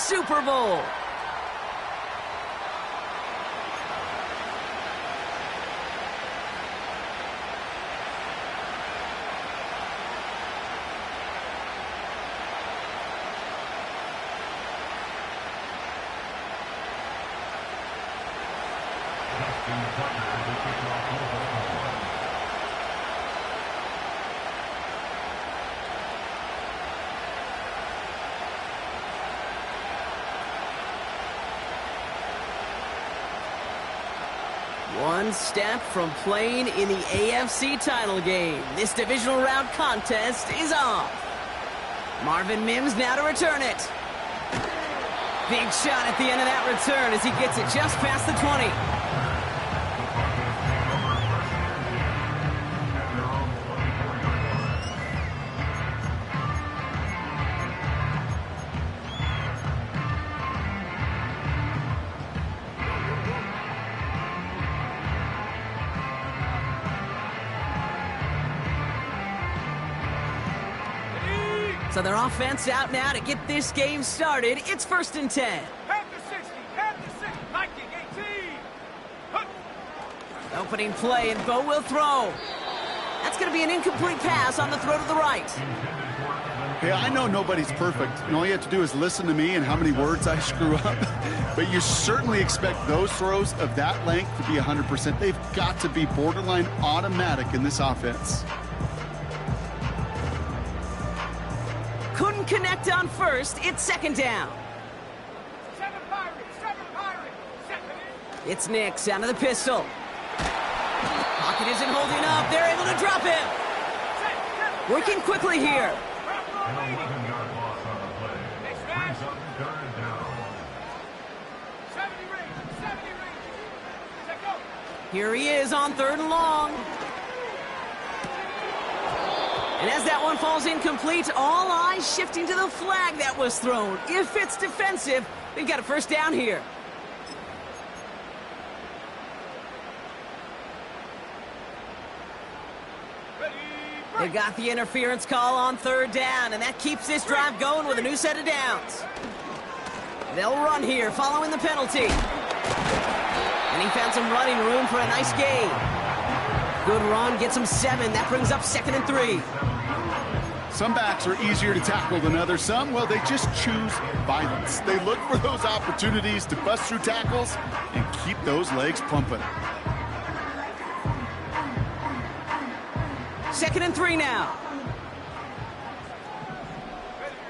Super Bowl. One step from playing in the AFC title game. This divisional round contest is off. Marvin Mims now to return it. Big shot at the end of that return as he gets it just past the 20. So their offense out now to get this game started. It's 1st and 10. Half the 60, Viking 18. Opening play, and Bo will throw. That's going to be an incomplete pass on the throw to the right. Hey, I know nobody's perfect, and all you have to do is listen to me and how many words I screw up. But you certainly expect those throws of that length to be 100%. They've got to be borderline automatic in this offense. Couldn't connect on first. It's 2nd down. 7 Pirates. It's Nix down to the pistol. Pocket isn't holding up. They're able to drop him. Working quickly here. An 11-yard loss on the play. Brings up 3rd down. 70 range. Set go. Here he is on 3rd and long. And as that one falls incomplete, all eyes shifting to the flag that was thrown. If it's defensive, they've got a 1st down here. They got the interference call on 3rd down, and that keeps this drive going with a new set of downs. They'll run here following the penalty. And he found some running room for a nice gain. Good run, gets him 7. That brings up 2nd and 3. Some backs are easier to tackle than others. Some, well, they just choose violence. They look for those opportunities to bust through tackles and keep those legs pumping. 2nd and 3 now.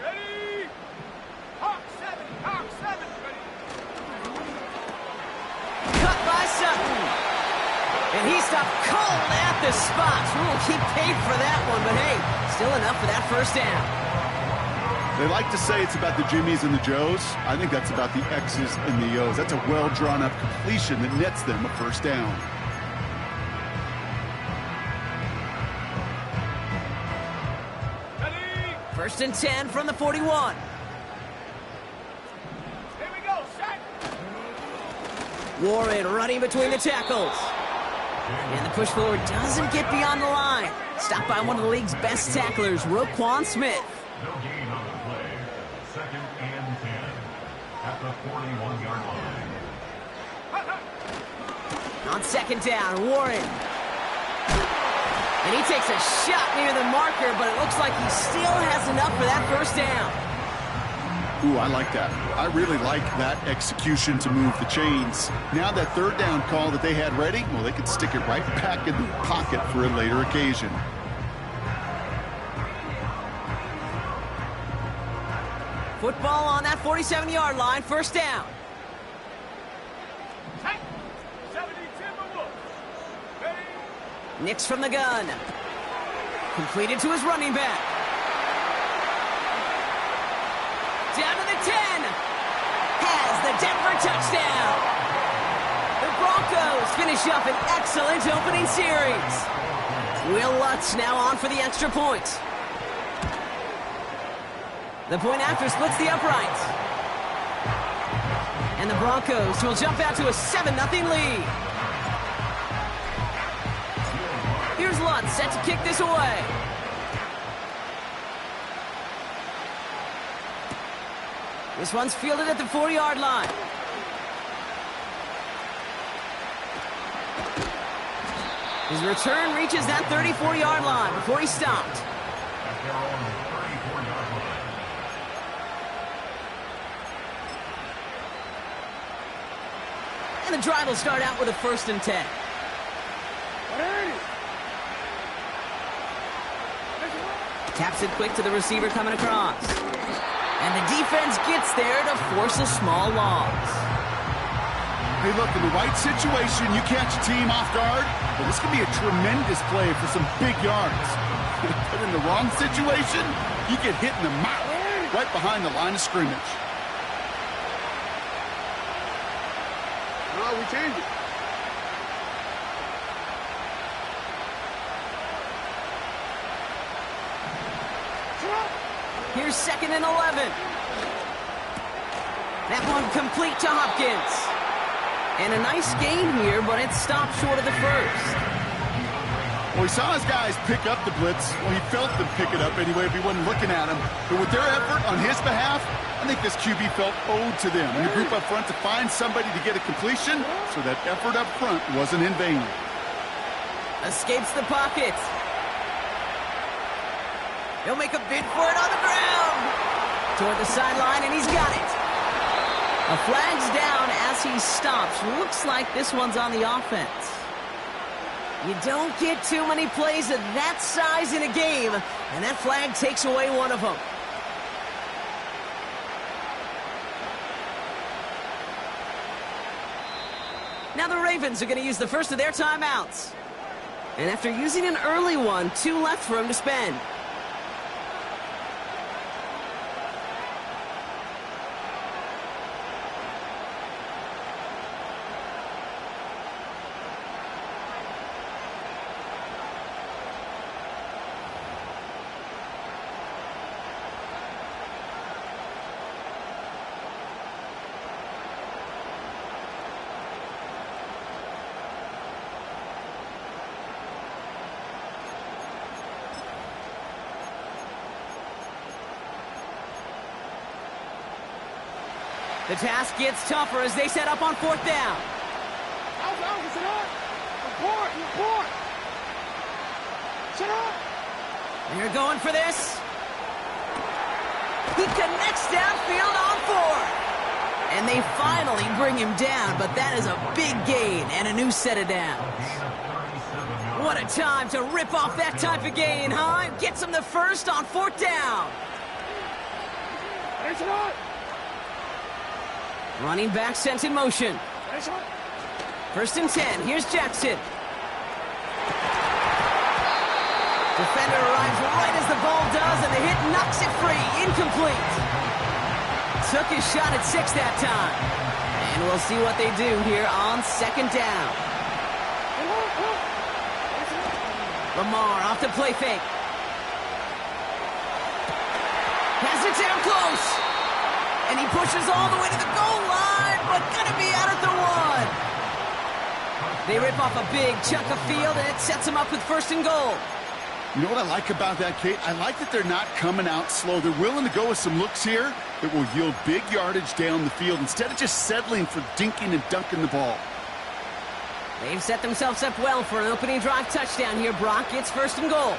Ready. Hawk 7, ready. Cut by Sutton. And he stopped cold at the spot. We'll keep paid for that one, but hey, still enough for that 1st down. They like to say it's about the Jimmies and the Joes. I think that's about the X's and the O's. That's a well-drawn-up completion that nets them a 1st down. Ready. 1st and 10 from the 41. Here we go. Set. Warren running between the tackles. And the push forward doesn't get beyond the line. Stopped by one of the league's best tacklers, Roquan Smith. No gain on the play. 2nd and 10 at the 41-yard line. On 2nd down, Warren. And he takes a shot near the marker, but it looks like he still has enough for that 1st down. Ooh, I like that. I really like that execution to move the chains. Now that 3rd down call that they had ready, well, they could stick it right back in the pocket for a later occasion. Football on that 47-yard line, 1st down. Tight. 70 Timberwolves. Ready. Nix from the gun. Completed to his running back. Down to the 10. Has the Denver touchdown. The Broncos finish up an excellent opening series. Will Lutz now on for the extra point. The point after splits the uprights. And the Broncos will jump out to a 7-0 lead. Here's Lutz set to kick this away. This one's fielded at the 4-yard line. His return reaches that 34-yard line before he's stopped. At their own 34-yard line. And the drive will start out with a 1st and 10. Taps it quick to the receiver coming across. And the defense gets there to force a small loss. Hey, look, in the right situation, you catch a team off guard, but this could be a tremendous play for some big yards. But in the wrong situation, you get hit in the mouth right behind the line of scrimmage. No, we change it. Here's 2nd and 11. That one complete to Hopkins. And a nice gain here, but it stopped short of the 1st. Well, he saw his guys pick up the blitz. Well, he felt them pick it up anyway if he wasn't looking at him. But with their effort on his behalf, I think this QB felt owed to them. And the group up front to find somebody to get a completion, so that effort up front wasn't in vain. Escapes the pocket. He'll make a bid for it on the ground. Toward the sideline, and he's got it. A flag's down as he stops. Looks like this one's on the offense. You don't get too many plays of that size in a game, and that flag takes away one of them. Now the Ravens are going to use the first of their timeouts. And after using an early one, 2 left for him to spend. The task gets tougher as they set up on 4th down. They're going for this. He connects downfield on 4th. And they finally bring him down, but that is a big gain and a new set of downs. What a time to rip off that type of gain, huh? Gets him the first on 4th down. Running back sent in motion. 1st and 10. Here's Jackson. Defender arrives right as the ball does, and the hit knocks it free. Incomplete. Took his shot at 6 that time. And we'll see what they do here on 2nd down. Lamar off the play fake. Has it down close. And he pushes all the way to the goal line, but gonna be out at the 1. They rip off a big chunk of field, and it sets them up with 1st and goal. You know what I like about that, Kate? I like that they're not coming out slow. They're willing to go with some looks here that will yield big yardage down the field instead of just settling for dinking and dunking the ball. They've set themselves up well for an opening drive touchdown here, Brock. It's 1st and goal.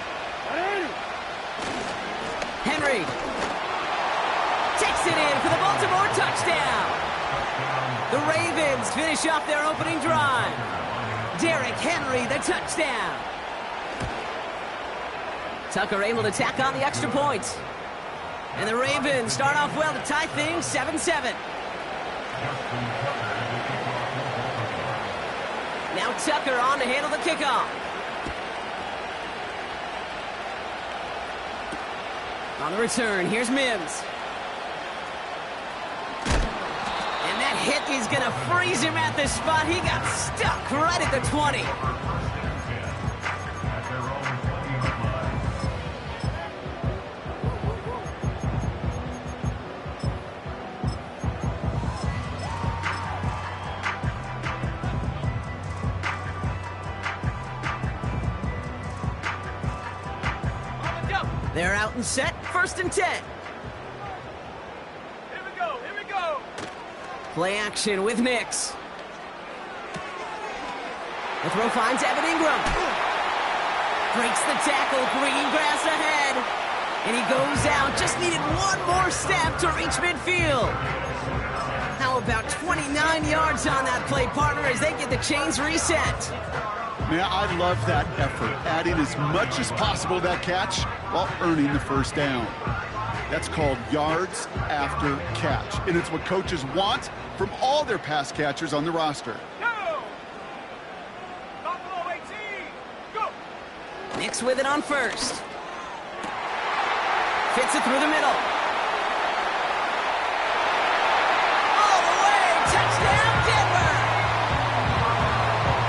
Henry takes it in for the Baltimore touchdown. The Ravens finish off their opening drive. Derrick Henry, the touchdown. Tucker able to tack on the extra point. And the Ravens start off well to tie things 7-7. Now Tucker on to handle the kickoff. On the return, here's Mims. And that hit is going to freeze him at the spot. He got stuck right at the 20. On the go. They're out and set, 1st and 10. Here we go. Here Play action with Nix. The throw finds Evan Ingram. Breaks the tackle, green grass ahead. And he goes out, just needed one more step to reach midfield. How about 29 yards on that play, partner, as they get the chains reset. Man, I love that effort, adding as much as possible to that catch while earning the first down. That's called yards after catch, and it's what coaches want from all their pass catchers on the roster. Nix with it on first. Fits it through the middle. All the way, touchdown Denver!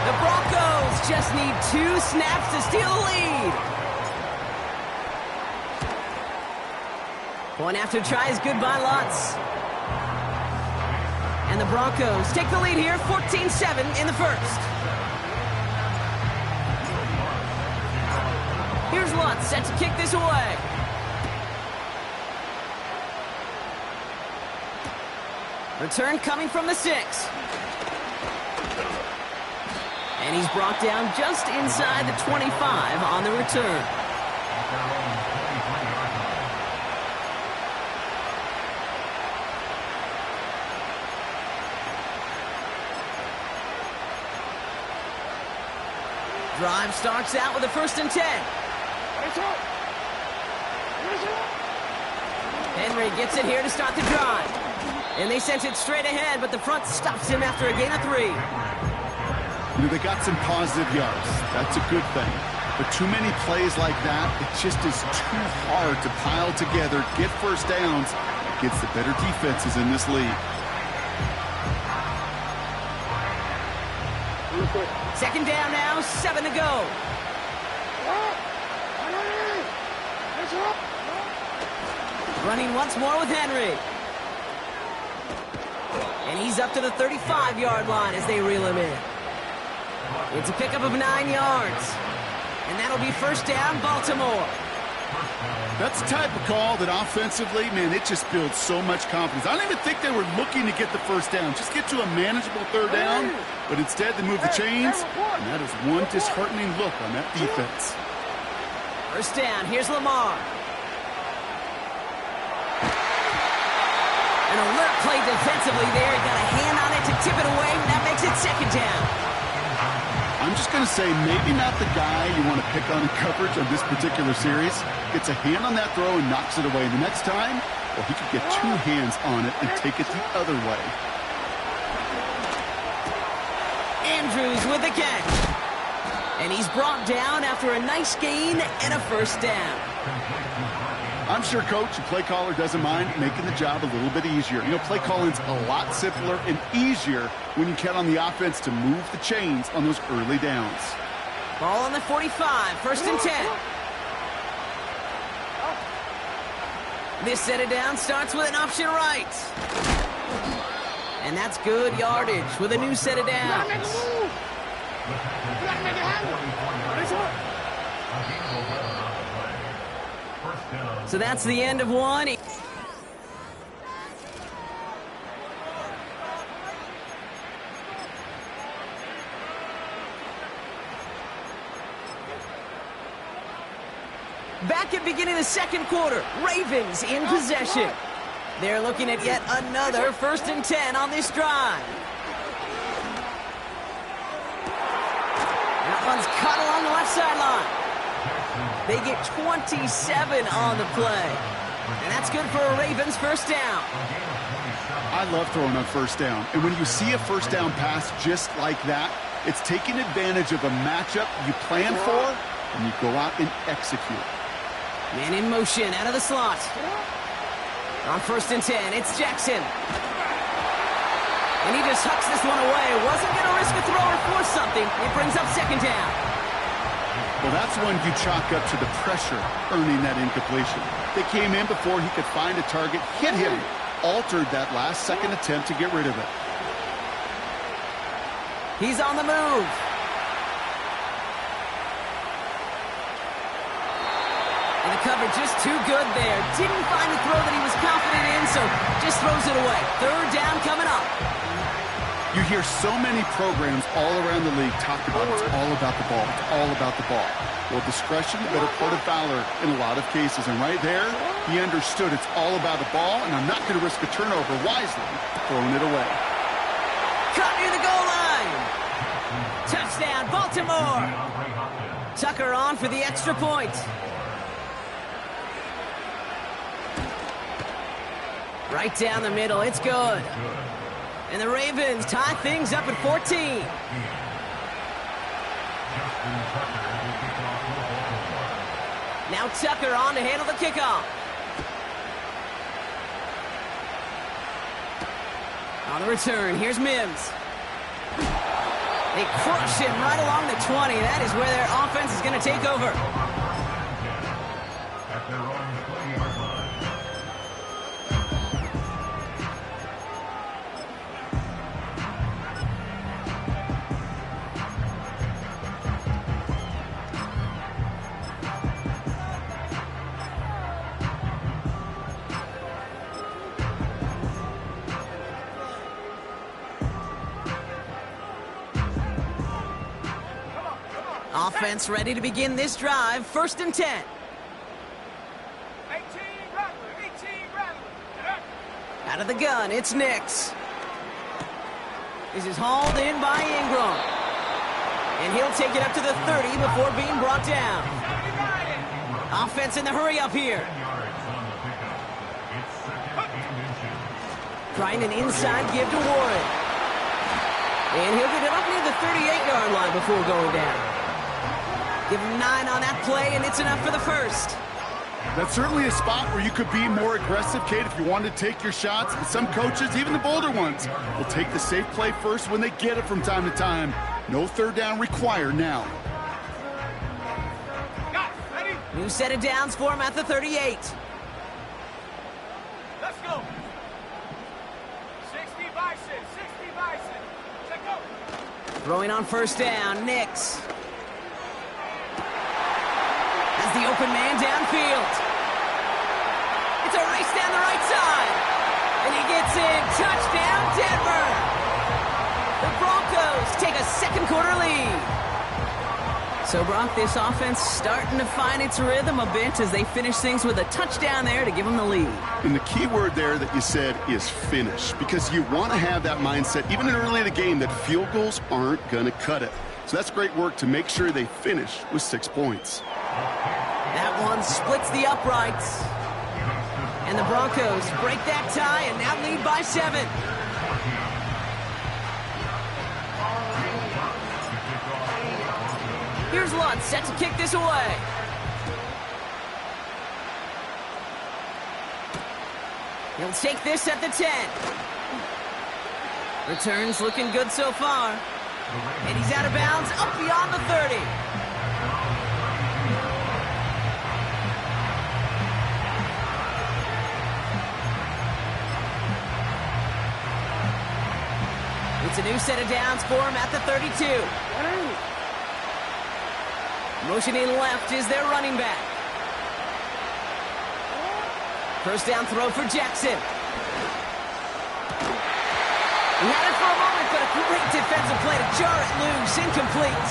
The Broncos just need 2 snaps to steal the lead. Point after try is good by Lutz. And the Broncos take the lead here, 14-7 in the first. Here's Lutz set to kick this away. Return coming from the 6. And he's brought down just inside the 25 on the return. Drive starts out with a 1st and 10. Henry gets it here to start the drive. And they sent it straight ahead, but the front stops him after a gain of 3. You know, they got some positive yards. That's a good thing. But too many plays like that, it just is too hard to pile together, get first downs against the better defenses in this league. 2nd down now, 7 to go. Running once more with Henry. And he's up to the 35-yard line as they reel him in. It's a pickup of 9 yards. And that'll be 1st down, Baltimore. That's the type of call that offensively, man, it just builds so much confidence. I don't even think they were looking to get the 1st down. Just get to a manageable 3rd down. But instead, they move the chains. And that is one disheartening look on that defense. 1st down, here's Lamar. An alert play defensively there. He got a hand on it to tip it away. That makes it 2nd down. I'm just going to say maybe not the guy you want to pick on in coverage on this particular series. Gets a hand on that throw and knocks it away. And the next time, well, he could get 2 hands on it and take it the other way. Andrews with the catch. And he's brought down after a nice gain and a 1st down. I'm sure coach and play caller doesn't mind making the job a little bit easier. You know, play calling's a lot simpler and easier when you count on the offense to move the chains on those early downs. Ball on the 45, 1st and 10. This set of down starts with an option right. And that's good yardage with a new set of downs. So that's the end of one. Back at beginning of the 2nd quarter, Ravens in possession. They're looking at yet another 1st and 10 on this drive. That one's cut along the left sideline. They get 27 on the play. And that's good for a Ravens 1st down. I love throwing on 1st down. And when you see a 1st down pass just like that, it's taking advantage of a matchup you plan for, and you go out and execute. Man in motion out of the slot. On 1st and 10, it's Jackson. And he just hucks this one away. Wasn't going to risk a throw or force something. It brings up 2nd down. Well, that's one you chalk up to the pressure earning that incompletion. They came in before he could find a target, hit him, altered that last 2nd attempt to get rid of it. He's on the move. And the coverage just too good there. Didn't find a throw that he was confident in, so just throws it away. 3rd down coming up. You hear so many programs all around the league talk about it's all about the ball. It's all about the ball. Well, discretion, the better part of valor in a lot of cases. And right there, he understood it's all about the ball, and I'm not going to risk a turnover wisely, throwing it away. Caught near the goal line. Touchdown, Baltimore. Tucker on for the extra point. Right down the middle, it's good. And the Ravens tie things up at 14. Now Tucker on to handle the kickoff. On the return, here's Mims. They crush him right along the 20. That is where their offense is going to take over. At their own 20-yard line. Offense ready to begin this drive. 1st and 10. 18 Rattler. Out of the gun, it's Nix. This is hauled in by Ingram. And he'll take it up to the 30 before being brought down. Offense in the hurry up here. Trying an inside give to Warren. And he'll get it up near the 38-yard line before going down. Give him 9 on that play, and it's enough for the first. That's certainly a spot where you could be more aggressive, Kate, if you wanted to take your shots. And some coaches, even the bolder ones, will take the safe play first when they get it from time to time. No third down required now. New set of downs for him at the 38. Let's go. 60 Bison. Check go. Throwing on 1st down, Nix. Has the open man downfield. It's a race down the right side. And he gets in. Touchdown, Denver. The Broncos take a second quarter lead. So, Brock, this offense starting to find its rhythm a bit as they finish things with a touchdown there to give them the lead. And the key word there that you said is finish, because you want to have that mindset, even in early in the game, that field goals aren't going to cut it. So that's great work to make sure they finish with 6 points. That one splits the uprights. And the Broncos break that tie and now lead by 7. Here's Lutz set to kick this away. He'll take this at the 10. Returns looking good so far. And he's out of bounds up beyond the 30. It's a new set of downs for him at the 32. Motioning left is their running back. 1st down throw for Jackson. He had it for a moment, but a great defensive play to jar it loose. Incomplete.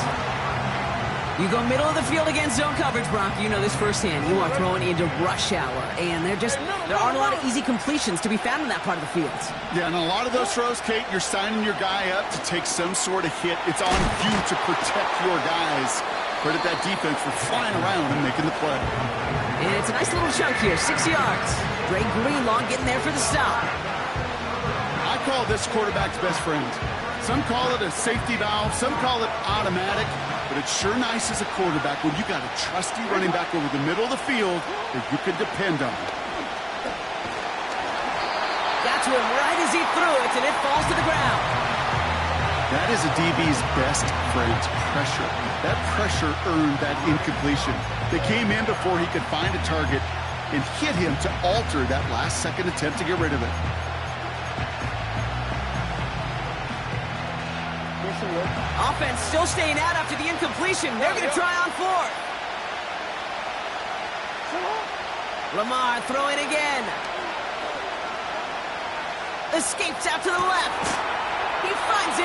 You go middle of the field against zone coverage, Brock. You know this firsthand. You are throwing into rush hour, and there aren't a lot of easy completions to be found in that part of the field. Yeah, and a lot of those throws, Kate, you're signing your guy up to take some sort of hit. It's on you to protect your guys. Credit that defense for flying around and making the play. And it's a nice little chunk here, 6 yards. Dre Greenlaw getting there for the stop. I call this quarterback's best friend. Some call it a safety valve, some call it automatic, but it's sure nice as a quarterback when you got a trusty running back over the middle of the field that you can depend on. Got to him right as he threw it, and it falls to the ground. That is a DB's best friend, pressure. That pressure earned that incompletion. They came in before he could find a target and hit him to alter that last-second attempt to get rid of it. Offense still staying out after the incompletion. They're going to try on 4th. Lamar throwing again. Escapes out to the left. He finds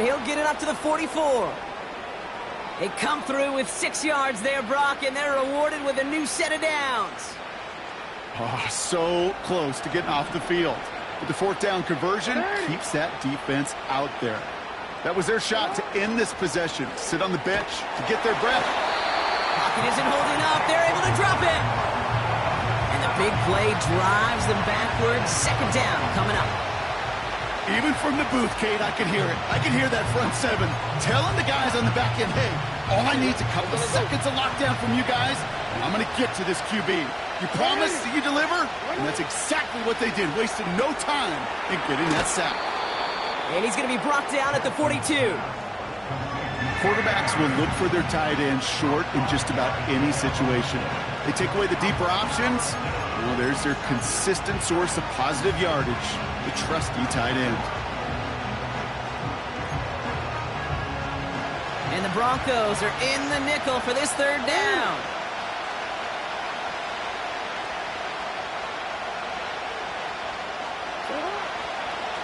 he'll get it up to the 44. They come through with 6 yards there, Brock, and they're rewarded with a new set of downs. Oh, so close to getting off the field. But the fourth down conversion keeps that defense out there. That was their shot to end this possession. Sit on the bench to get their breath. Pocket isn't holding up. They're able to drop it. And the big play drives them backwards. Second down coming up. Even from the booth, Kate, I can hear it. I can hear that front seven telling the guys on the back end, hey, all I need is a couple seconds of lockdown from you guys, and I'm going to get to this QB. You promise that you deliver? And that's exactly what they did, wasting no time in getting that sack. And he's going to be brought down at the 42. Quarterbacks will look for their tight end short in just about any situation. They take away the deeper options. Well, there's their consistent source of positive yardage, the trusty tight end. And the Broncos are in the nickel for this third down.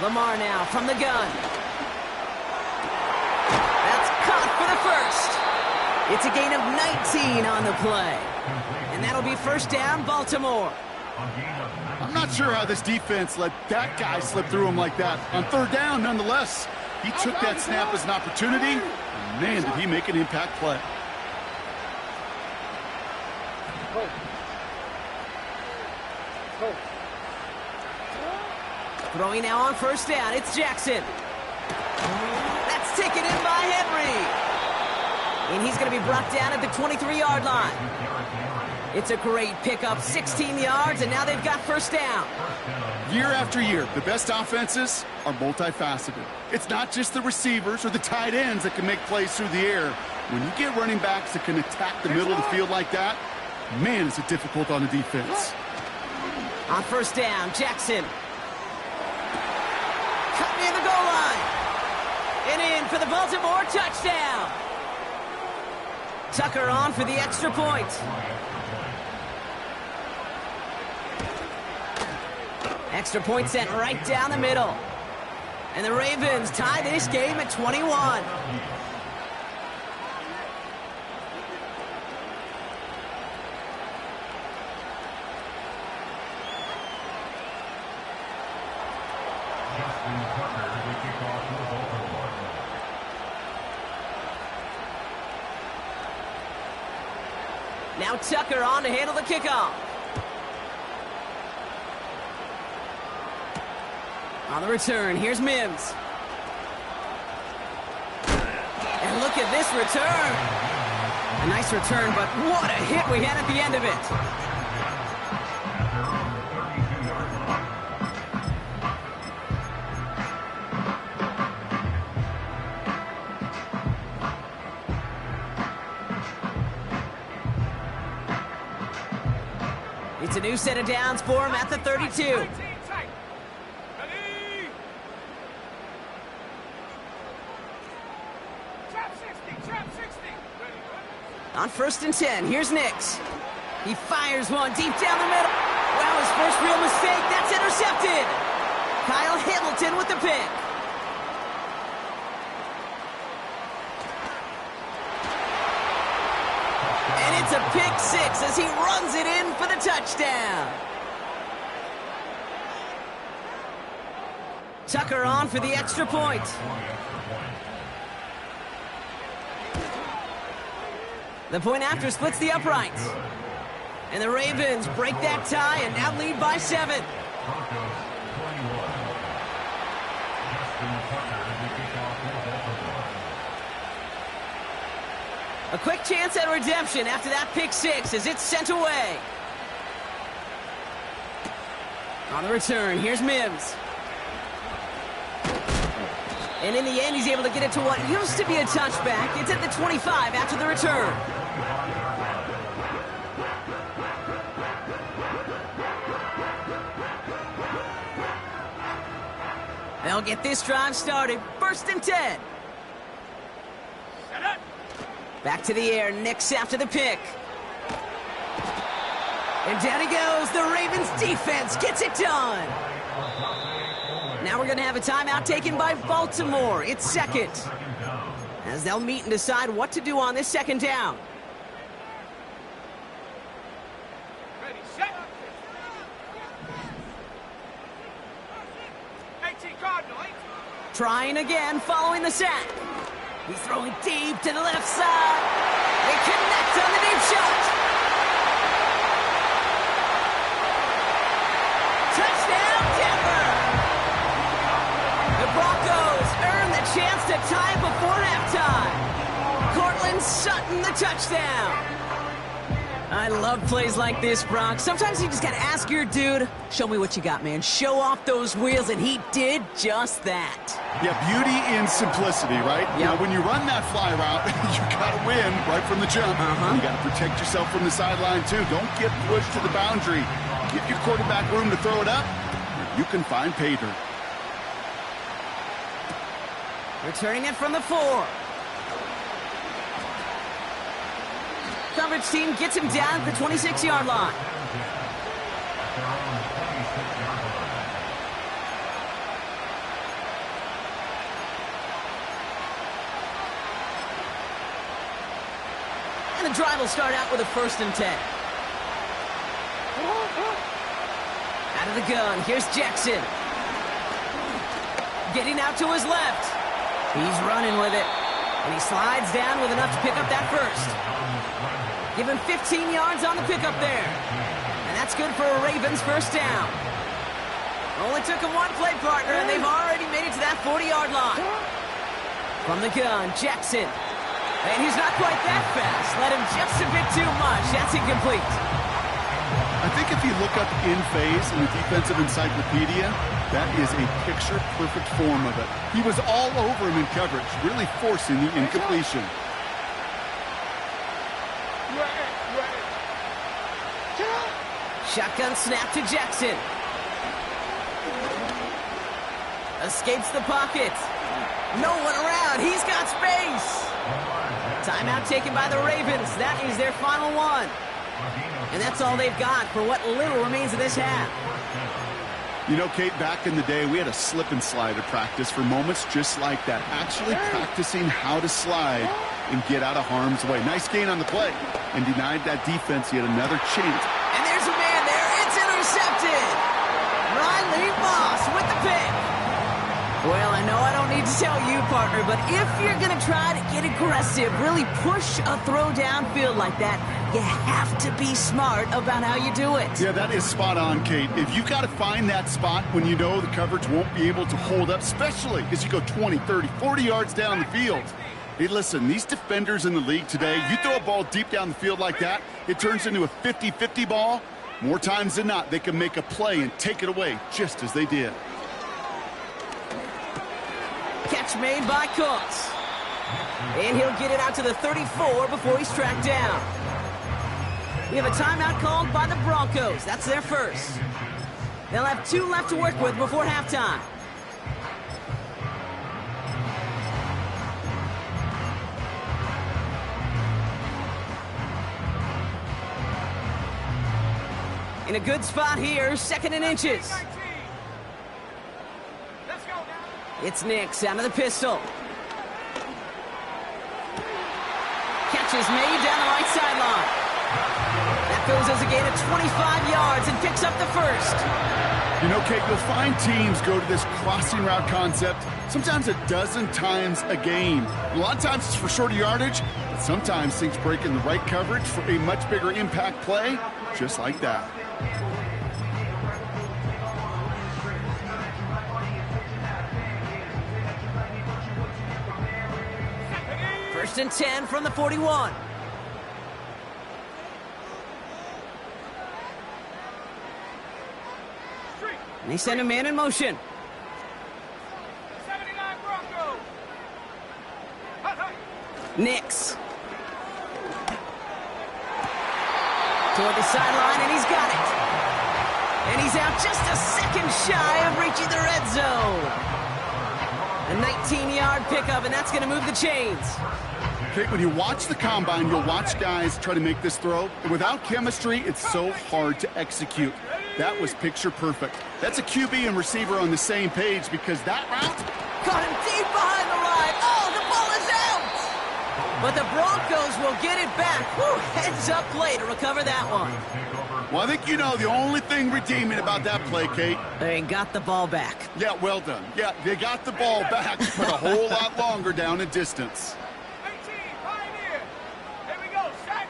Lamar now from the gun. That's caught for the first. It's a gain of 19 on the play. And that'll be first down, Baltimore. I'm not sure how this defense let that guy slip through him like that. On third down, nonetheless, he took that snap as an opportunity, and man, did he make an impact play. Throwing now on first down, it's Jackson. That's taken in by Henry. And he's going to be brought down at the 23-yard line. It's a great pickup, 16 yards, and now they've got first down. Year after year, the best offenses are multifaceted. It's not just the receivers or the tight ends that can make plays through the air. When you get running backs that can attack the middle of the field like that, man, is it difficult on the defense. On first down, Jackson. Cut near the goal line. And in for the Baltimore touchdown. Tucker on for the extra point. Extra point sent right down the middle. And the Ravens tie this game at 21. Now Tucker on to handle the kickoff. On the return, here's Mims. And look at this return. A nice return, but what a hit we had at the end of it. It's a new set of downs for him at the 32. On first and 10, here's Nix. He fires one deep down the middle. Well, his first real mistake, that's intercepted. Kyle Hamilton with the pick. And it's a pick six as he runs it in for the touchdown. Tucker on for the extra point. The point after splits the uprights. And the Ravens break that tie and now lead by 7. A quick chance at redemption after that pick six as it's sent away. On the return, here's Mims. And in the end, he's able to get it to what used to be a touchback. It's at the 25 after the return. They'll get this drive started. First and 10. Back to the air. Nix after the pick. And down he goes. The Ravens defense gets it done. Now we're going to have a timeout taken by Baltimore. It's second, as they'll meet and decide what to do on this second down. Ready, set. 18 Cardinal, 18. Trying again, following the sack. He's throwing deep to the left side. They connect on the deep shot. Touchdown, Denver! The Broncos earn the chance to tie it before halftime. Cortland Sutton, the touchdown. I love plays like this, Brock. Sometimes you just got to ask your dude, show me what you got, man. Show off those wheels, and he did just that. Yeah, beauty in simplicity, right? Yep. You know, when you run that fly route, you got to win right from the jump. You got to protect yourself from the sideline, too. Don't get pushed to the boundary. Give your quarterback room to throw it up. You can find pay dirt. Returning it from the 4. Coverage team gets him down at the 26-yard line. And the drive will start out with a 1st and 10. Out of the gun, here's Jackson. Getting out to his left. He's running with it. And he slides down with enough to pick up that 1st. Give him 15 yards on the pickup there. And that's good for a Ravens 1st down. Only took him one play partner, and they've already made it to that 40-yard line. From the gun, Jackson. And he's not quite that fast. Let him just a bit too much. That's incomplete. I think if you look up in phase in the defensive encyclopedia, that is a picture-perfect form of it. He was all over him in coverage, really forcing the incompletion. Shotgun snap to Jackson. Escapes the pocket. No one around. He's got space. Timeout taken by the Ravens. That is their final one. And that's all they've got for what little remains of this half. You know, Kate, back in the day, we had a slip and slide at practice for moments just like that. Actually practicing how to slide and get out of harm's way. Nice gain on the play and denied that defense yet another chance. And there's a man there. It's intercepted. Riley Moss with the pick. Well, I know I don't need to tell you, partner, but if you're going to try to get aggressive, really push a throw downfield like that, you have to be smart about how you do it. Yeah, that is spot on, Kate. If you've got to find that spot when you know the coverage won't be able to hold up, especially as you go 20, 30, 40 yards down the field. Hey, listen, these defenders in the league today, you throw a ball deep down the field like that, it turns into a 50-50 ball. More times than not, they can make a play and take it away, just as they did. Catch made by Cooks. And he'll get it out to the 34 before he's tracked down. We have a timeout called by the Broncos. That's their 1st. They'll have 2 left to work with before halftime. In a good spot here, 2nd and inches. Let's go now. It's Nix out of the pistol. Catch is made down the right sideline. That goes as a gain of 25 yards and picks up the 1st. You know, Kate, you'll find teams go to this crossing route concept sometimes a dozen times a game. A lot of times it's for shorter yardage, but sometimes things break in the right coverage for a much bigger impact play, just like that. First and 10 from the 41. And they send a man in motion. 79 Broncos. Hut, hut. Nix. Toward the sideline, and he's got it. And he's out just a second shy of reaching the red zone. A 19-yard pickup, and that's going to move the chains. Kate, when you watch the combine, you'll watch guys try to make this throw. And without chemistry, it's so hard to execute. That was picture perfect. That's a QB and receiver on the same page because that route... Got him deep behind the line. Oh, the ball is out! But the Broncos will get it back. Whew, heads up play to recover that one. Well, I think you know the only thing redeeming about that play, Kate. They got the ball back. Yeah, well done. Yeah, they got the ball back, but a whole lot longer down in distance. 18, Pioneer. Here we go, set.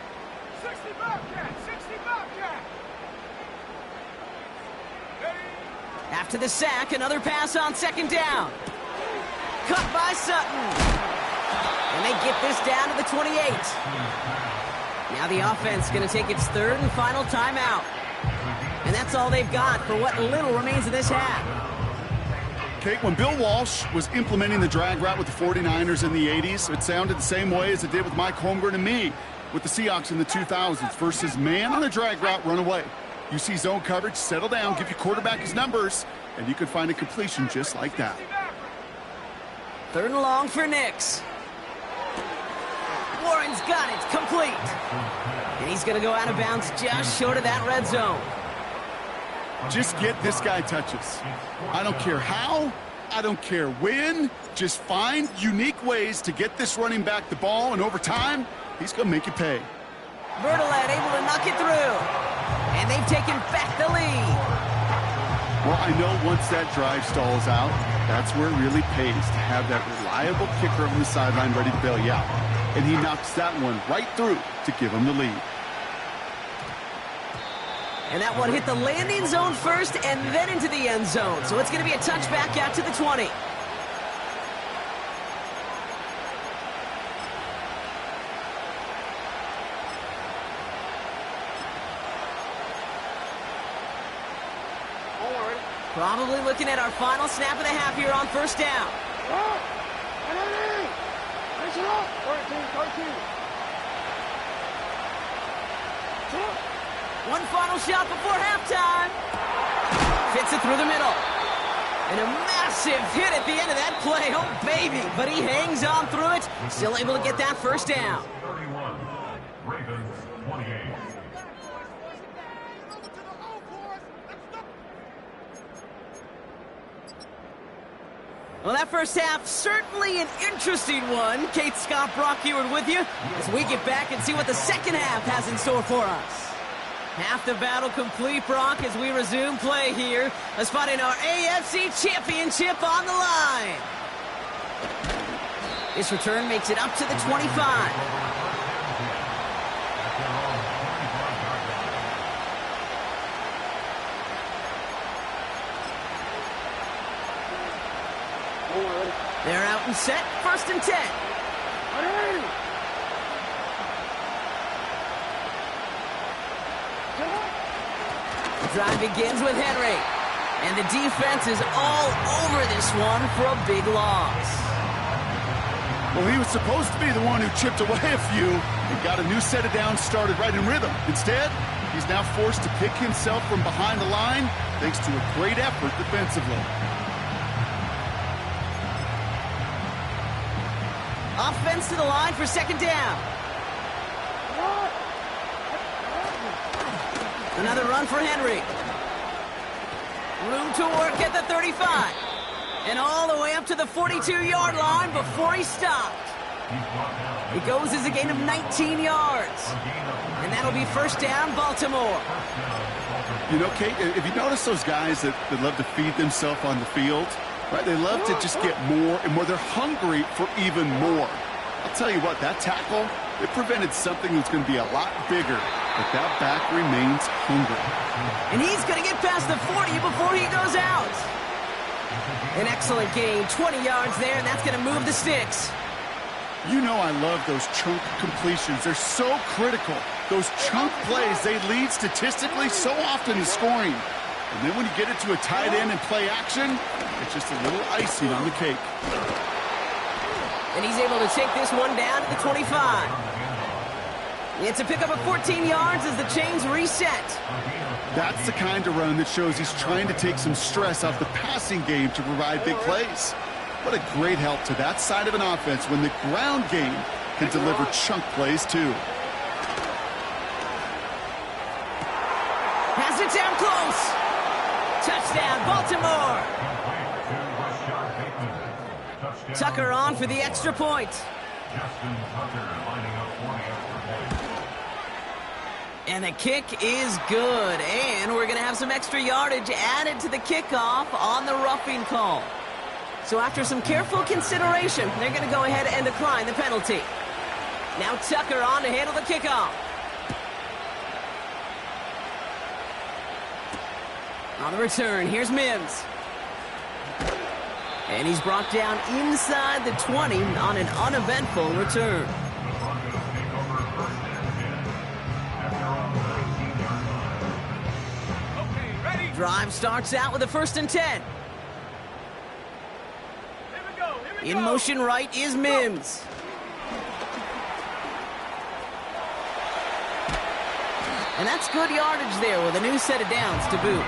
60 Bobcat, 60 Bobcat. After the sack, another pass on second down. Cut by Sutton. And they get this down to the 28. Now the offense going to take its third and final timeout. And that's all they've got for what little remains of this half. Kate, when Bill Walsh was implementing the drag route with the 49ers in the 80s, it sounded the same way as it did with Mike Holmgren and me with the Seahawks in the 2000s versus man on a drag route, run away. You see zone coverage, settle down, give your quarterback his numbers, and you could find a completion just like that. Third and long for Nix. Warren's got it, complete. And he's going to go out of bounds just short of that red zone. Just get this guy touches. I don't care how, I don't care when. Just find unique ways to get this running back the ball, and over time, he's going to make you pay. Bertolet able to knock it through. And they've taken back the lead. Well, I know once that drive stalls out, that's where it really pays to have that reliable kicker on the sideline ready to bail you out. And he knocks that one right through to give him the lead. And that one hit the landing zone first and then into the end zone. So it's going to be a touchback out to the 20. Probably looking at our final snap of the half here on first down. One final shot before halftime. Fits it through the middle. And a massive hit at the end of that play. Oh, baby. But he hangs on through it. Still able to get that first down. 31, Ravens 28. Well, that first half, certainly an interesting one. Kate, Scott, Brock Ewart with you as we get back and see what the second half has in store for us. Half the battle complete, Brock, as we resume play here. A spot in our AFC Championship on the line. This return makes it up to the 25. They're out and set, first and 10. The drive begins with Henry. And the defense is all over this one for a big loss. Well, he was supposed to be the one who chipped away a few and got a new set of downs started right in rhythm. Instead, he's now forced to pick himself from behind the line thanks to a great effort defensively. Offense to the line for second down. Another run for Henry. Room to work at the 35. And all the way up to the 42-yard line before he stopped. It goes as a gain of 19 yards. And that'll be first down, Baltimore. You know, Kate, if you notice those guys that love to feed themselves on the field, right? They love to just get more and more. They're hungry for even more. I'll tell you what, that tackle, it prevented something that's going to be a lot bigger, but that back remains hungry. And he's going to get past the 40 before he goes out. An excellent gain, 20 yards there, and that's going to move the sticks. You know I love those chunk completions. They're so critical. Those chunk plays, they lead statistically so often to scoring. And then when you get it to a tight end and play action, it's just a little icing on the cake. And he's able to take this one down to the 25. It's a pickup of 14 yards as the chains reset. That's the kind of run that shows he's trying to take some stress off the passing game to provide big plays. What a great help to that side of an offense when the ground game can deliver chunk plays too. Has it down close. to Moore. Tucker on for the extra point. And the kick is good. And we're going to have some extra yardage added to the kickoff on the roughing call. So after some careful consideration, they're going to go ahead and decline the penalty. Now Tucker on to handle the kickoff. On the return, here's Mims. And he's brought down inside the 20 on an uneventful return. Okay, ready? Drive starts out with a 1st and 10. Here we go. In motion right is Mims. And that's good yardage there with a new set of downs to boot.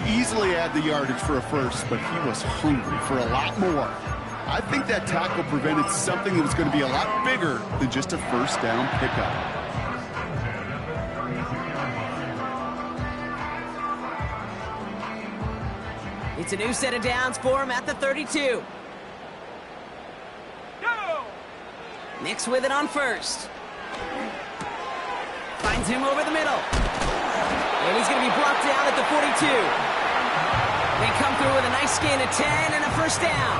Easily had the yardage for a first, but he was hungry for a lot more. I think that tackle prevented something that was going to be a lot bigger than just a first down pickup. It's a new set of downs for him at the 32. Go! Nix with it on 1st. Finds him over the middle. And he's going to be brought down at the 42. They come through with a nice gain of 10 and a 1st down.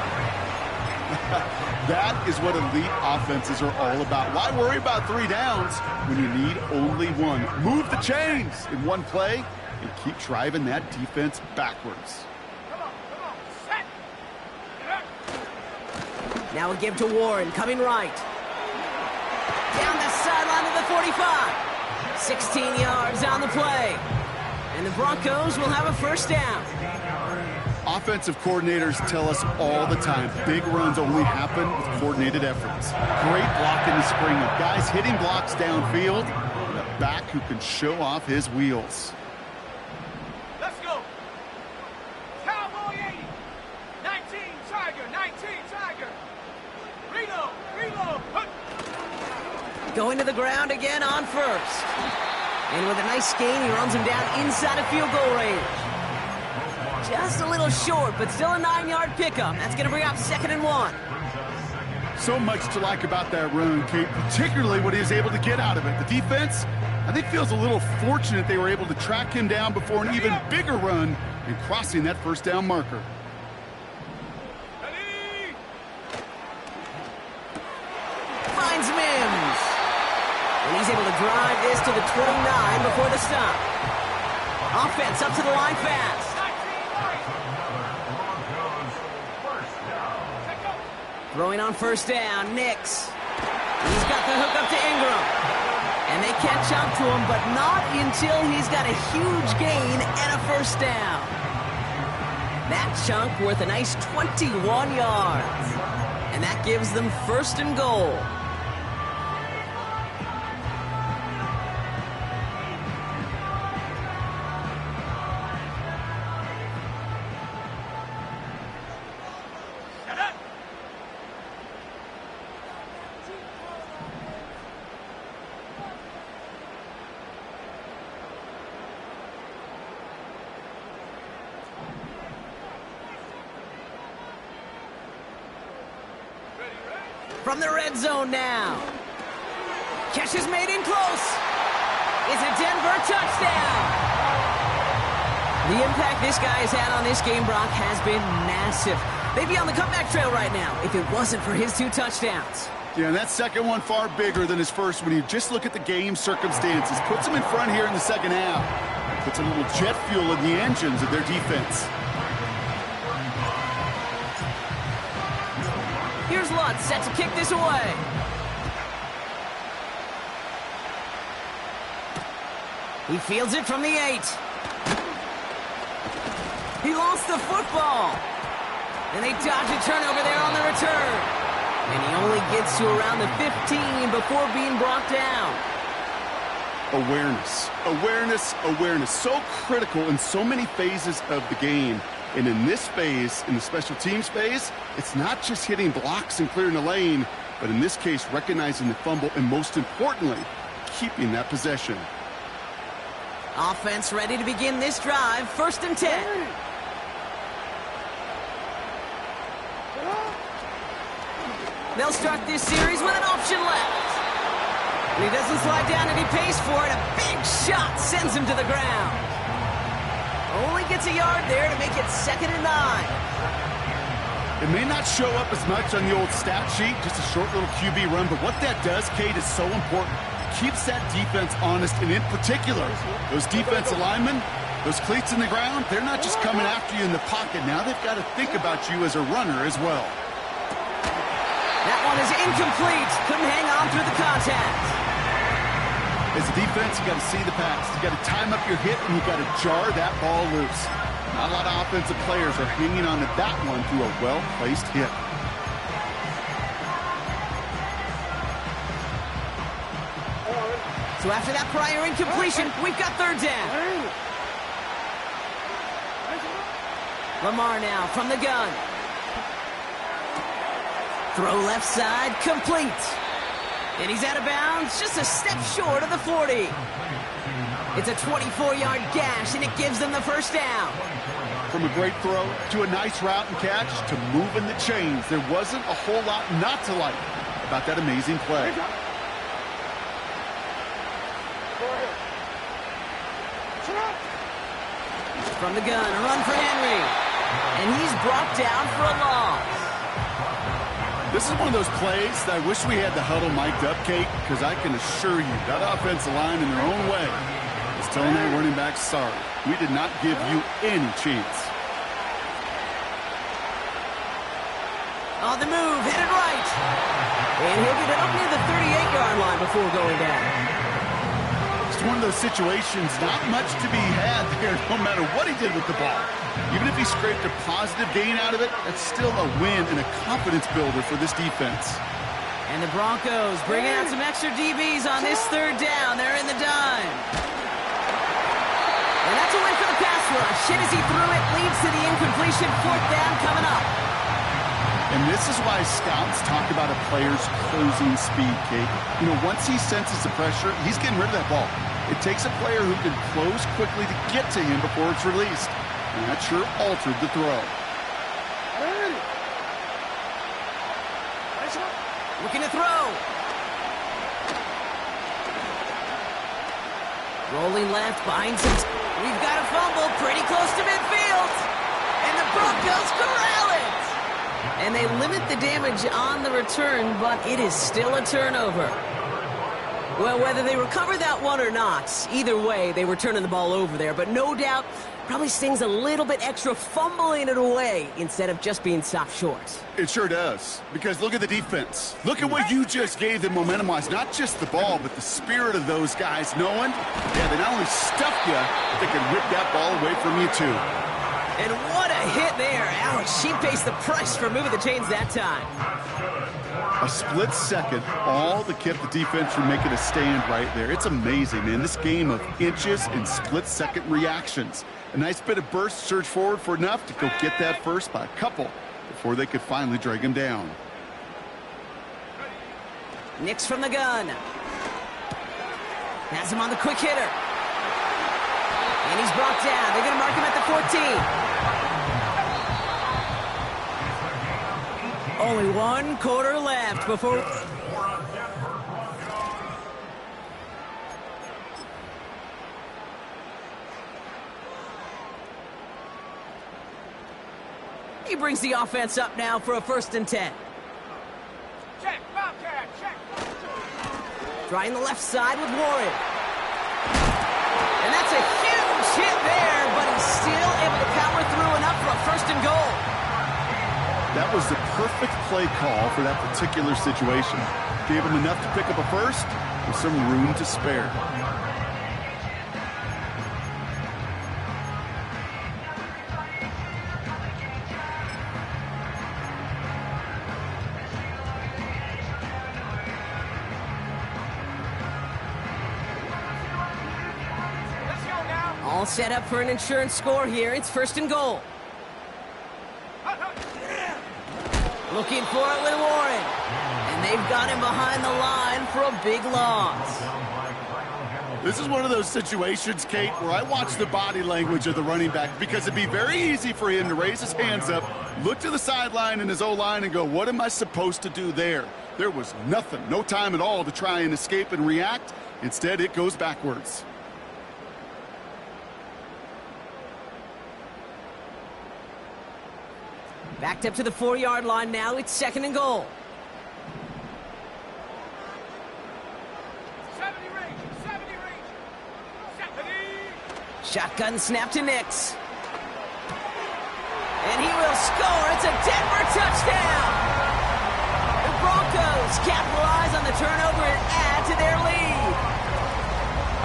That is what elite offenses are all about. Why worry about 3 downs when you need only 1? Move the chains in one play and keep driving that defense backwards. Come on, set! Now a give to Warren, coming right. Down the sideline of the 45. 16 yards on the play. And the Broncos will have a 1st down. Offensive coordinators tell us all the time, big runs only happen with coordinated efforts. Great block in the spring of guys hitting blocks downfield, and a back who can show off his wheels. Let's go! Cowboy 80! 19 Tiger! 19 Tiger! Reload! Going to the ground again on 1st. And with a nice gain, he runs him down inside of field goal range. Just a little short, but still a 9-yard pickup. That's going to bring up 2nd and 1. So much to like about that run, Kate, particularly what he was able to get out of it. The defense, I think, feels a little fortunate they were able to track him down before an even bigger run and crossing that 1st down marker. Ready? Finds Mims. And he's able to drive this to the 29 before the stop. Offense up to the line fast. 19 right. Throwing on 1st down, Nix. He's got the hook up to Ingram. And they catch up to him, but not until he's got a huge gain and a 1st down. That chunk worth a nice 21 yards. And that gives them 1st and goal. From the red zone now. Catch is made in close. It's a Denver touchdown. The impact this guy has had on this game, Brock, has been massive. They'd be on the comeback trail right now if it wasn't for his 2 touchdowns. Yeah, and that second one far bigger than his first when you just look at the game circumstances. Puts them in front here in the second half. Puts a little jet fuel in the engines of their defense. Here's Lutz, set to kick this away. He fields it from the 8. He lost the football. And they dodge a turnover there on the return. And he only gets to around the 15 before being brought down. Awareness, awareness, awareness. So critical in so many phases of the game. And in this phase, in the special teams phase, it's not just hitting blocks and clearing the lane, but in this case, recognizing the fumble and most importantly, keeping that possession. Offense ready to begin this drive. 1st and 10. They'll start this series with an option left. And he doesn't slide down and he pays for it. A big shot sends him to the ground. Only gets a yard there to make it 2nd and 9. It may not show up as much on the old stat sheet, just a short little QB run, but what that does, Kate, is so important. Keeps that defense honest, and in particular, those defensive linemen, those cleats in the ground, they're not just coming after you in the pocket. Now they've got to think about you as a runner as well. That one is incomplete. Couldn't hang on through the contact. As a defense, you got to see the pass. You got to time up your hit, and you got to jar that ball loose. Not a lot of offensive players are hanging on to that one through a well-placed hit. So after that prior incompletion, we've got 3rd down. Lamar now from the gun. Throw left side, complete. And he's out of bounds, just a step short of the 40. It's a 24-yard gash, and it gives them the 1st down. From a great throw to a nice route and catch to moving the chains, there wasn't a whole lot not to like about that amazing play. From the gun, a run for Henry. And he's brought down for a loss. This is one of those plays that I wish we had the huddle mic'd up, Kate, because I can assure you that offensive line in their own way is telling that running back, sorry, we did not give you any chance. On the move, headed right. And he'll get it up near the 38-yard line before going down. It's one of those situations, not much to be had there, no matter what he did with the ball. Even if he scraped a positive gain out of it, that's still a win and a confidence builder for this defense. And the Broncos bringing out some extra DBs on this 3rd down. They're in the dime. And that's a win for the pass rush. Hit as he threw it, leads to the incompletion. 4th down coming up. And this is why scouts talk about a player's closing speed, Kate. You know, once he senses the pressure, he's getting rid of that ball. It takes a player who can close quickly to get to him before it's released. And that sure altered the throw. Looking to throw. Rolling left, behind some... We've got a fumble pretty close to midfield. And the Broncos corral it. And they limit the damage on the return, but it is still a turnover. Well, whether they recover that one or not, either way, they were turning the ball over there. But no doubt, probably stings a little bit extra fumbling it away instead of just being stopped short. It sure does, because look at the defense. Look at what you just gave them momentum-wise. Not just the ball, but the spirit of those guys knowing, yeah, they not only stuffed you, but they could rip that ball away from you, too. And what a hit there. Ouch, she pays the price for moving the chains that time. A split second, all that kept the defense from making a stand right there. It's amazing, man. This game of inches and split-second reactions. A nice bit of burst, surge forward for enough to go get that first by a couple before they could finally drag him down. Nix from the gun. Has him on the quick hitter. And he's brought down. They're going to mark him at the 14. Only 1 quarter left before... He brings the offense up now for a 1st and 10. Check, Bobcat, check. Trying the left side with Warren. And that's a huge hit there, but he's still able to power through enough for a 1st and goal. That was the perfect play call for that particular situation. Gave him enough to pick up a first with some room to spare. All set up for an insurance score here. It's 1st and goal. Looking for it with Warren. And they've got him behind the line for a big loss. This is one of those situations, Kate, where I watch the body language of the running back because it'd be very easy for him to raise his hands up, look to the sideline in his O-line and go, what am I supposed to do there? There was nothing, no time at all to try and escape and react. Instead, it goes backwards. Backed up to the 4-yard line now. It's 2nd and goal. 70 range. 70 range. 70. Shotgun snap to Nix. And he will score. It's a Denver touchdown. The Broncos capitalize on the turnover and add to their lead.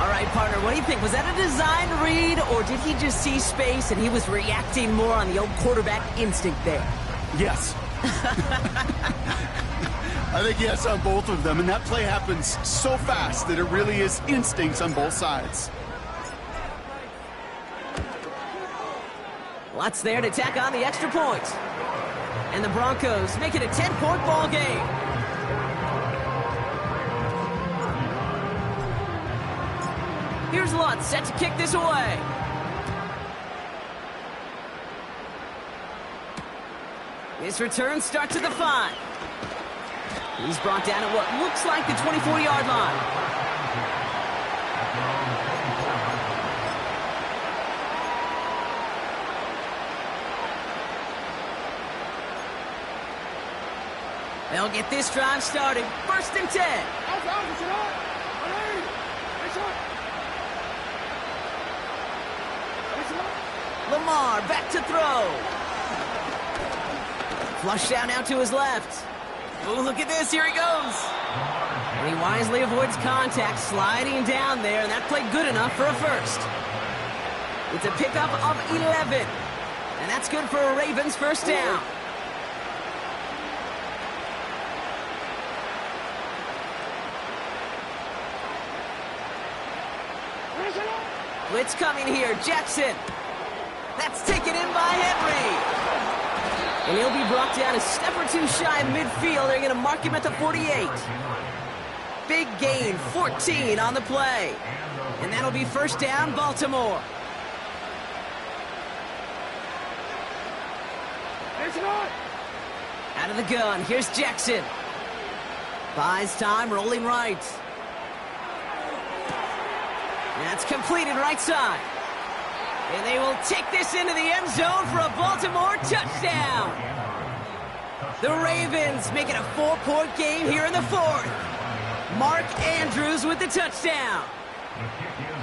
All right, partner, what do you think? Was that a design read, or did he just see space and he was reacting more on the old quarterback instinct there? Yes. I think yes on both of them, and that play happens so fast that it really is instincts on both sides. Lots there to tack on the extra point. And the Broncos make it a 10-point ball game. Here's Lutz set to kick this away. This return starts at the 5. He's brought down at what looks like the 24-yard line. They'll get this drive started. 1st and 10. Lamar back to throw. Flush down out to his left. Oh, look at this. Here he goes. And he wisely avoids contact, sliding down there, and that played good enough for a first. It's a pickup of 11. And that's good for a Ravens first down. Blitz coming here. Jackson. That's taken in by Henry. And he'll be brought down a step or two shy of midfield. They're going to mark him at the 48. Big gain, 14 on the play. And that'll be first down, Baltimore. Out of the gun, here's Jackson. Buys time, rolling right. That's completed right side. And they will take this into the end zone for a Baltimore touchdown. The Ravens make it a 4-point game here in the 4th. Mark Andrews with the touchdown.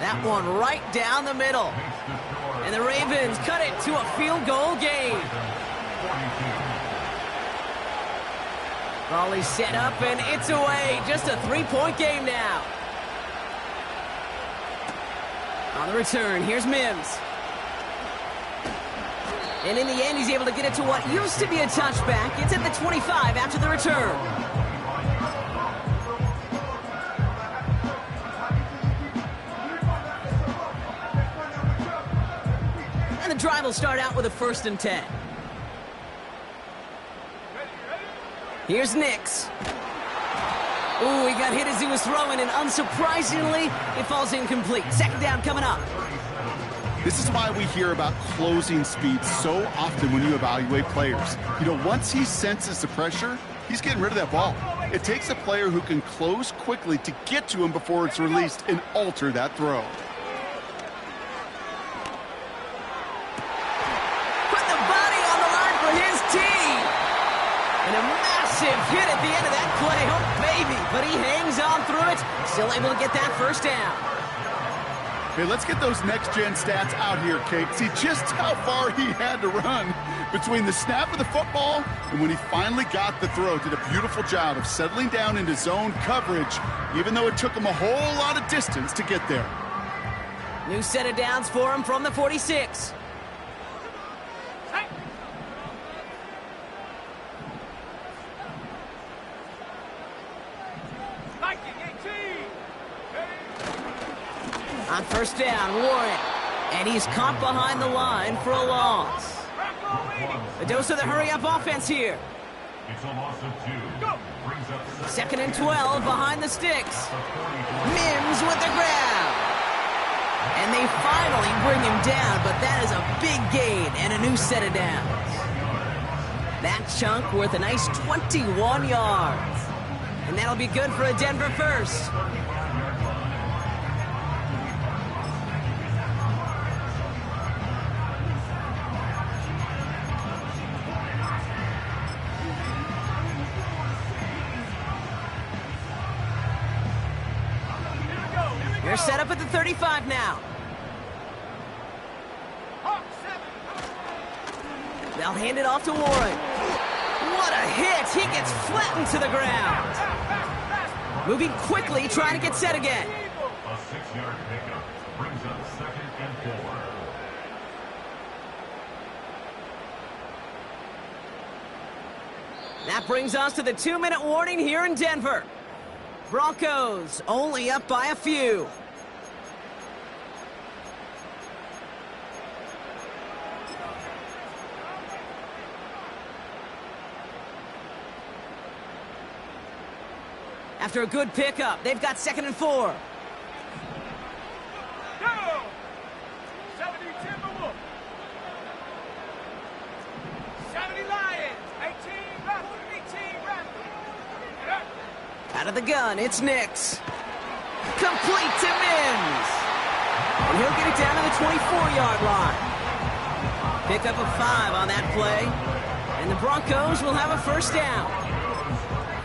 That one right down the middle. And the Ravens cut it to a field goal game. Raleigh set up and it's away. Just a 3-point game now. On the return, here's Mims. And in the end, he's able to get it to what used to be a touchback. It's at the 25 after the return. And the drive will start out with a 1st and 10. Here's Nix. Ooh, he got hit as he was throwing, and unsurprisingly, it falls incomplete. 2nd down coming up. This is why we hear about closing speed so often when you evaluate players. You know, once he senses the pressure, he's getting rid of that ball. It takes a player who can close quickly to get to him before it's released and alter that throw. Put the body on the line for his team. And a massive hit at the end of that play. Oh, baby. But he hangs on through it. Still able to get that first down. Hey, let's get those next-gen stats out here, Kate. See just how far he had to run between the snap of the football and when he finally got the throw. Did a beautiful job of settling down into zone coverage, even though it took him a whole lot of distance to get there. New set of downs for him from the 46. On first down, Warren. And he's caught behind the line for a loss. A dose of the hurry-up offense here. It's a loss of 2. Brings up 2nd and 12 behind the sticks. Mims with the grab. And they finally bring him down, but that is a big gain and a new set of downs. That chunk worth a nice 21 yards. And that'll be good for a Denver first. They're set up at the 35 now. They'll hand it off to Warren. What a hit! He gets flattened to the ground. Moving quickly, trying to get set again. A 6-yard pickup brings up 2nd and 4. That brings us to the 2-minute warning here in Denver. Broncos only up by a few. After a good pickup, they've got 2nd and 4. Go! 70 Timberwolves. 70 Lions. 18 Raptors. 18 Raptors. Out of the gun, it's Nix. Complete to Mims. And he'll get it down to the 24-yard line. Pick up a 5 on that play. And the Broncos will have a first down.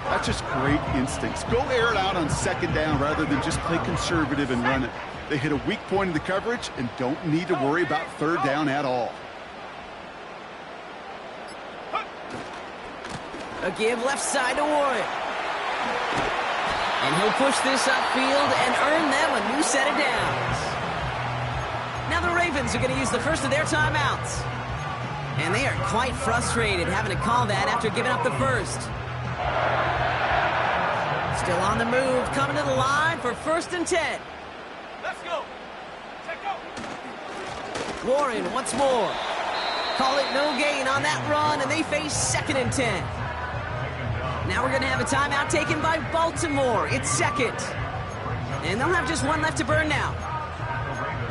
That's just great instincts. Go air it out on 2nd down rather than just play conservative and run it. They hit a weak point in the coverage and don't need to worry about 3rd down at all. A give left side to Warren. And he'll push this upfield and earn them a new set of downs. Now the Ravens are going to use the first of their timeouts. And they are quite frustrated having to call that after giving up the first. Still on the move, coming to the line for 1st and 10. Let's go. Check go. Warren once more. Call it no gain on that run, and they face 2nd and 10. Now we're going to have a timeout taken by Baltimore. It's 2nd. And they'll have just one left to burn now.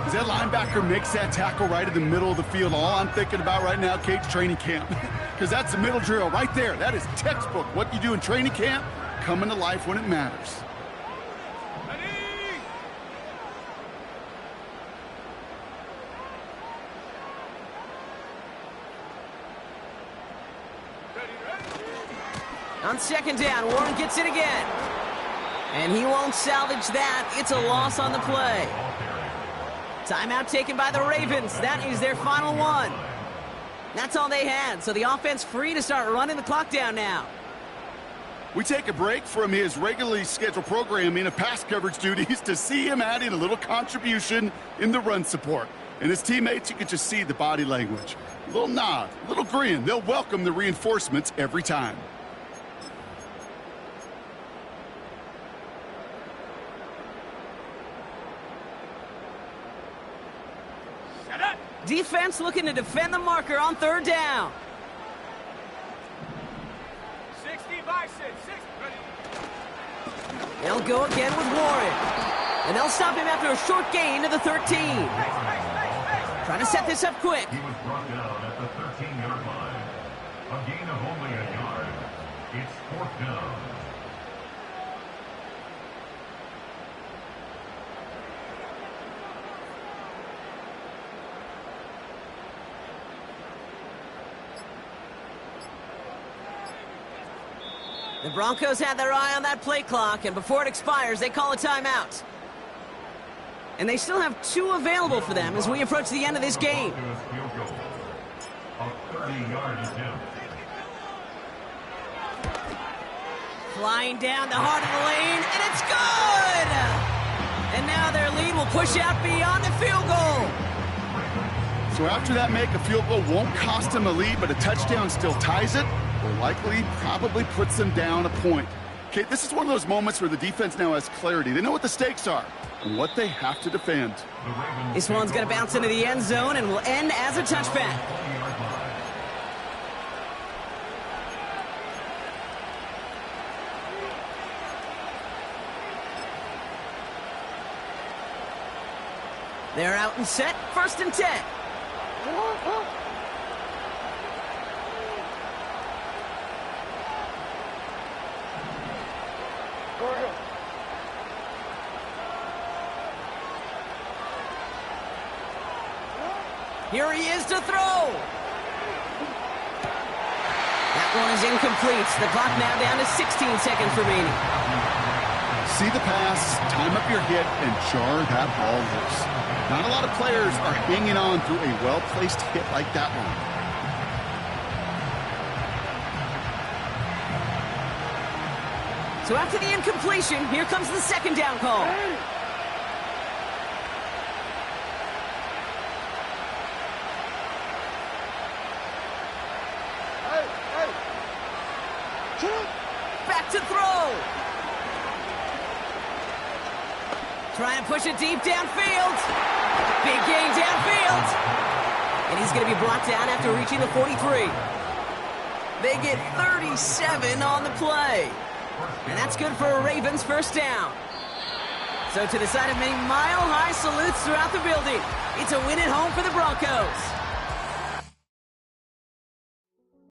As that linebacker makes that tackle right in the middle of the field, all I'm thinking about right now, Kate's training camp. Because that's the middle drill right there. That is textbook. What you do in training camp, coming to life when it matters. On 2nd down, Warren gets it again. And he won't salvage that. It's a loss on the play. Timeout taken by the Ravens. That is their final one. That's all they had, so the offense free to start running the clock down now. We take a break from his regularly scheduled programming of pass coverage duties to see him adding a little contribution in the run support. And his teammates, you can just see the body language. A little nod, a little grin. They'll welcome the reinforcements every time. Defense looking to defend the marker on 3rd down. 60 by 6. 6. Ready. They'll go again with Warren. And they'll stop him after a short gain to the 13. Trying to set this up quick. He was brought down at the 13-yard line. A gain of only a yard. It's 4th down. The Broncos had their eye on that play clock, and before it expires, they call a timeout. And they still have 2 available for them as we approach the end of this game. A 30-yard attempt. Flying down the heart of the lane, and it's good! And now their lead will push out beyond the field goal. So after that make, a field goal won't cost them a lead, but a touchdown still ties it, or likely probably puts them down a point. Okay, this is one of those moments where the defense now has clarity. They know what the stakes are and what they have to defend. This one's going to bounce into the end zone and will end as a touchback. They're out and set, 1st and 10. Here he is to throw. That one is incomplete. The clock now down to 16 seconds remaining. See the pass, time up your hit, and jar that ball loose. Not a lot of players are hanging on through a well-placed hit like that one. So after the incompletion, here comes the 2nd down call. Back to throw. Try and push it deep downfield. Big gain downfield. And he's going to be brought down after reaching the 43. They get 37 on the play. And that's good for a Ravens 1st down. So to the side of many mile-high salutes throughout the building, it's a win at home for the Broncos.